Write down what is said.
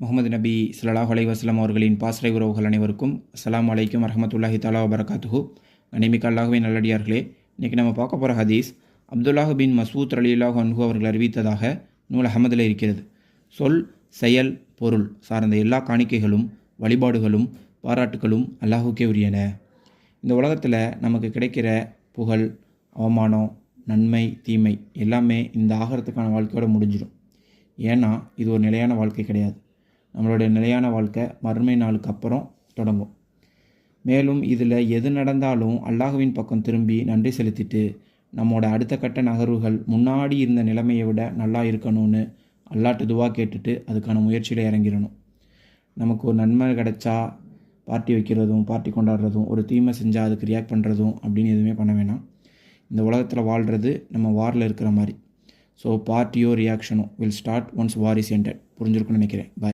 முகமது நபி ஸல்லல்லாஹு அலைஹி வஸல்லம் அவர்களின் பாசறை உறவுகள் அனைவருக்கும் அஸ்ஸலாமு அலைக்கும் வரஹ்மத்துல்லாஹி தஆலா வபரகாத்துஹு. கண்ணியமிக்க அல்லாஹ்வின் நல்லடியார்களே, இன்றைக்கி நம்ம பார்க்க போகிற ஹதீஸ் அப்துல்லாஹ் பின் மசூத் ரலியல்லாஹு அன்ஹு அவர்கள் அறிவித்ததாக நூல் அஹமதில் இருக்கிறது. சொல், செயல், பொருள் சார்ந்த எல்லா காணிக்கைகளும் வழிபாடுகளும் பாராட்டுகளும் அல்லாஹுக்கே உரியன. இந்த உலகத்தில் நமக்கு கிடைக்கிற புகழ், அவமானம், நன்மை, தீமை எல்லாமே இந்த ஆகறத்துக்கான வாழ்க்கையோடு முடிஞ்சிடும். ஏன்னா இது ஒரு நிலையான வாழ்க்கை கிடையாது. நம்மளுடைய நிலையான வாழ்க்கை மறுமை நாளுக்கு அப்புறம் தொடங்கும். மேலும் இதில் எது நடந்தாலும் அல்லாஹ்வின் பக்கம் திரும்பி நன்றி செலுத்திட்டு நம்மளோட அடுத்த கட்ட நகர்வுகள் முன்னாடி இருந்த நிலைமையை விட நல்லா இருக்கணும்னு அல்லாஹ்ட்ட துவா கேட்டுட்டு அதுக்கான முயற்சியில் இறங்கிடணும். நமக்கு ஒரு நன்மை கிடைச்சா பார்ட்டி வைக்கிறதும் பார்ட்டி கொண்டாடுறதும், ஒரு தீமை செஞ்சால் அதுக்கு ரியாக்ட் பண்ணுறதும் அப்படின்னு எதுவுமே பண்ண வேணாம். இந்த உலகத்தில் வாழ்கிறது நம்ம வாரில் இருக்கிற மாதிரி. ஸோ பார்ட்டியோ ரியாக்ஷனோ will start once war is ended. புரிஞ்சிருக்குன்னு நினைக்கிறேன். பாய்.